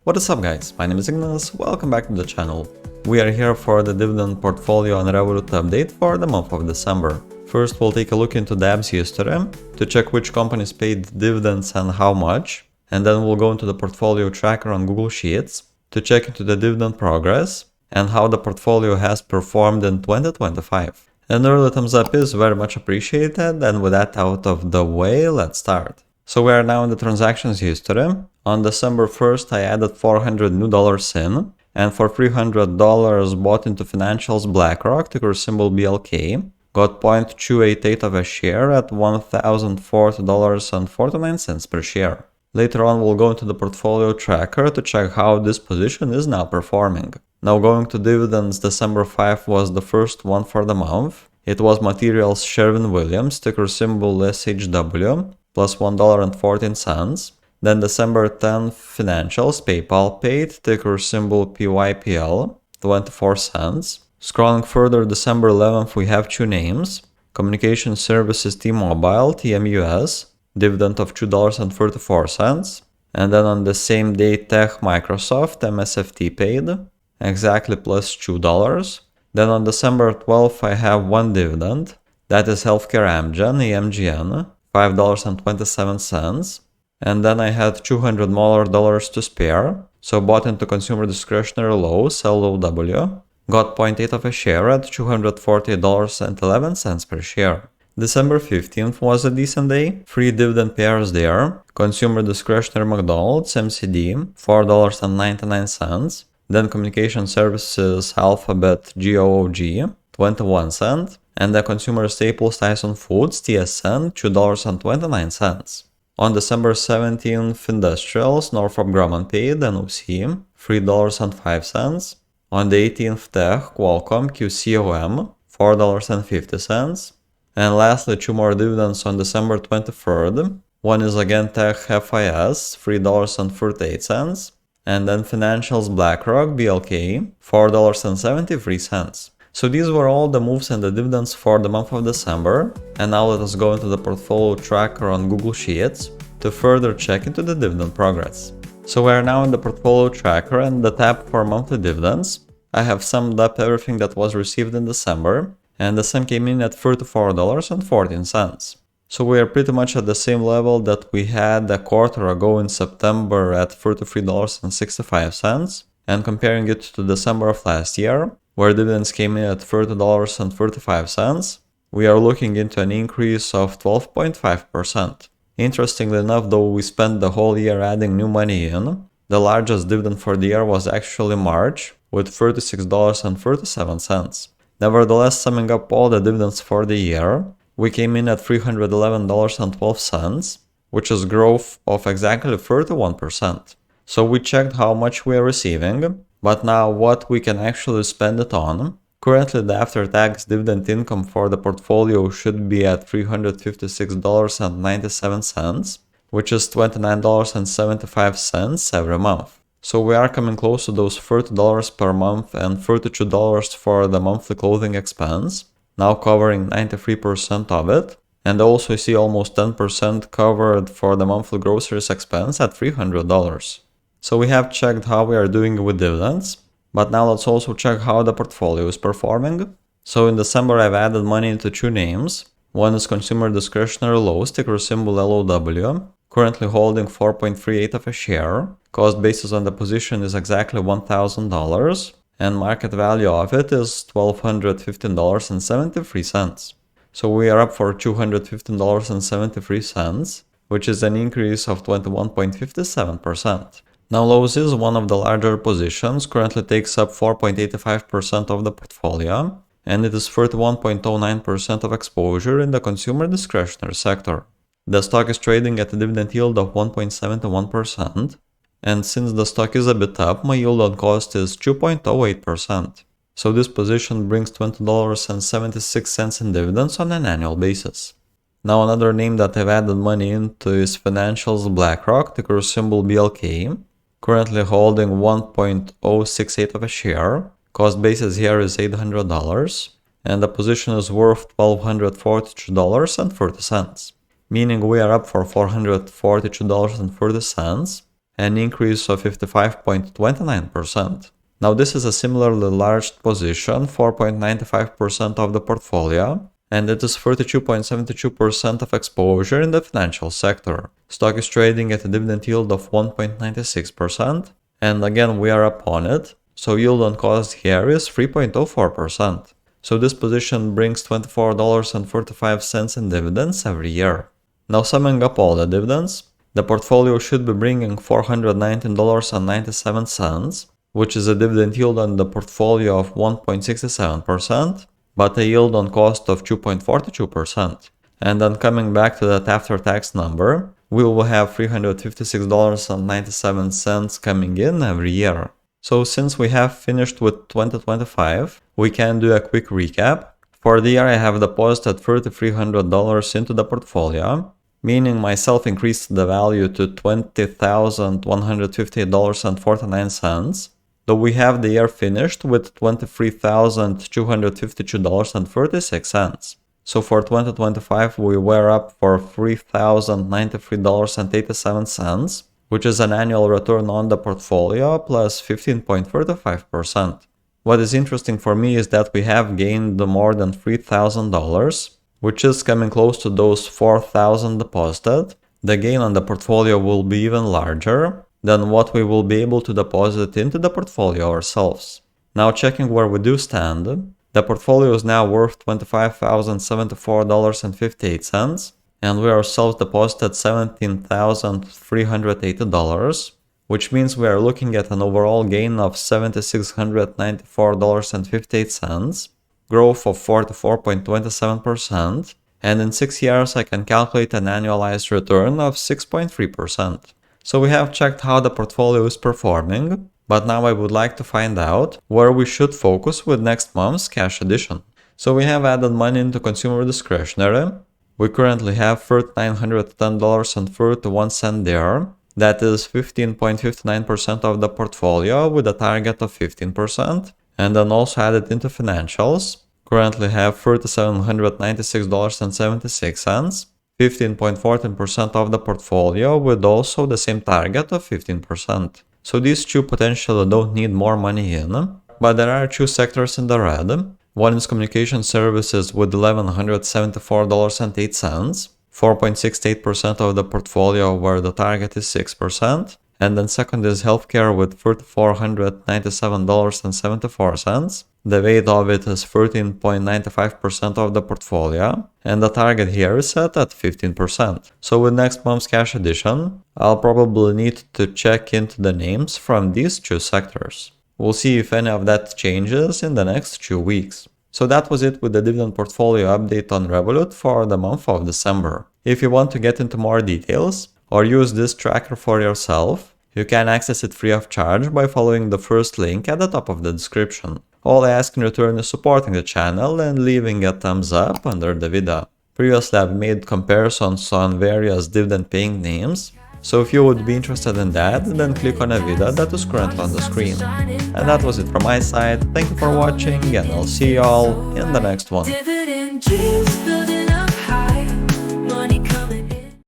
What is up guys, my name is Ignas, welcome back to the channel. We are here for the dividend portfolio and Revolut update for the month of December. First we'll take a look into the app's history to check which companies paid dividends and how much, and then we'll go into the portfolio tracker on Google Sheets to check into the dividend progress and how the portfolio has performed in 2025. An early thumbs up is very much appreciated, and with that out of the way, let's start. So we are now in the transactions history. On December 1st, I added $400 new in, and for $300 bought into financials BlackRock, ticker symbol BLK, got 0.288 of a share at $1,004.49 per share. Later on, we'll go into the portfolio tracker to check how this position is now performing. Now going to dividends, December 5 was the first one for the month. It was Materials Sherwin-Williams, ticker symbol SHW, plus $1.14. Then December 10th, Financials, PayPal paid, ticker symbol PYPL, 24 cents. Scrolling further, December 11th, we have two names. Communication Services T-Mobile, TMUS, dividend of $2.34. And then on the same day, Tech Microsoft, MSFT paid, exactly plus $2. Then on December 12th, I have one dividend. That is Healthcare Amgen, AMGN, $5.27. And then I had $200 more to spare, so bought into Consumer Discretionary Lows, LOW, got 0.8 of a share at $248.11 per share. December 15th was a decent day, 3 dividend pairs there, Consumer Discretionary McDonald's, MCD, $4.99, then Communication Services Alphabet, GOOG, 21 cents, and the Consumer Staples Tyson Foods, TSN, $2.29. On December 17th, Industrials, Northrop Grumman paid, NOC, $3.05. On the 18th, Tech, Qualcomm, QCOM, $4.50. And lastly, two more dividends on December 23rd. One is again Tech FIS, $3.38. And then Financials BlackRock, BLK, $4.73. So these were all the moves and the dividends for the month of December, and now let us go into the portfolio tracker on Google Sheets to further check into the dividend progress. So we are now in the portfolio tracker and the tab for monthly dividends. I have summed up everything that was received in December, and the sum came in at $34.14. So we are pretty much at the same level that we had a quarter ago in September at $33.65, and comparing it to December of last year, where dividends came in at $30.35, we are looking into an increase of 12.5%. Interestingly enough, though we spent the whole year adding new money in, the largest dividend for the year was actually March, with $36.37. Nevertheless, summing up all the dividends for the year, we came in at $311.12, which is growth of exactly 31%. So we checked how much we are receiving, but now what we can actually spend it on. Currently the after-tax dividend income for the portfolio should be at $356.97, which is $29.75 every month. So we are coming close to those $30 per month and $32 for the monthly clothing expense, now covering 93% of it, and also see almost 10% covered for the monthly groceries expense at $300. So we have checked how we are doing with dividends, but now let's also check how the portfolio is performing. So in December I've added money into two names. One is Consumer Discretionary Lows, ticker symbol LOW, currently holding 4.38 of a share. Cost basis on the position is exactly $1,000, and market value of it is $1,215.73. So we are up for $215.73, which is an increase of 21.57%. Now Lowe's is one of the larger positions, currently takes up 4.85% of the portfolio, and it is 31.09% of exposure in the consumer discretionary sector. The stock is trading at a dividend yield of 1.71%, and since the stock is a bit up, my yield on cost is 2.08%. So this position brings $20.76 in dividends on an annual basis. Now another name that I've added money into is Financials BlackRock, ticker symbol BLK, currently holding 1.068 of a share. Cost basis here is $800, and the position is worth $1,242.40, meaning we are up for $442.40, an increase of 55.29%. Now this is a similarly large position, 4.95% of the portfolio, and it is 32.72% of exposure in the financial sector. Stock is trading at a dividend yield of 1.96%, and again we are upon it, so yield on cost here is 3.04%. So this position brings $24.45 in dividends every year. Now summing up all the dividends, the portfolio should be bringing $419.97, which is a dividend yield on the portfolio of 1.67%, but a yield on cost of 2.42%. And then coming back to that after-tax number, we will have $356.97 coming in every year. So since we have finished with 2025, we can do a quick recap. For the year I have deposited $3,300 into the portfolio, meaning myself increased the value to $20,158.49, though we have the year finished with $23,252.36. So for 2025 we were up for $3,093.87, which is an annual return on the portfolio plus 15.35%. What is interesting for me is that we have gained more than $3,000, which is coming close to those $4,000 deposited. The gain on the portfolio will be even larger than what we will be able to deposit into the portfolio ourselves. Now checking where we do stand, the portfolio is now worth $25,074.58, and we ourselves deposited $17,380, which means we are looking at an overall gain of $7,694.58, growth of 44.27%, and in 6 years I can calculate an annualized return of 6.3%. So we have checked how the portfolio is performing, but now I would like to find out where we should focus with next month's cash addition. So we have added money into consumer discretionary. We currently have $3,910.31 there. That is 15.59% of the portfolio with a target of 15%. And then also added into financials. Currently have $3,796.76. 15.14% of the portfolio with also the same target of 15%. So these two potentially don't need more money in, but there are two sectors in the red. One is communication services with $1,174.08, 4.68% of the portfolio where the target is 6%. And then second is healthcare with $3,497.74. The weight of it is 13.95% of the portfolio, and the target here is set at 15%. So with next month's cash addition, I'll probably need to check into the names from these two sectors. We'll see if any of that changes in the next 2 weeks. So that was it with the dividend portfolio update on Revolut for the month of December. If you want to get into more details or use this tracker for yourself, you can access it free of charge by following the first link at the top of the description. All I ask in return is supporting the channel and leaving a thumbs up under the video. Previously I've made comparisons on various dividend paying names, so if you would be interested in that, then click on a video that is currently on the screen. And that was it from my side. Thank you for watching, and I'll see you all in the next one.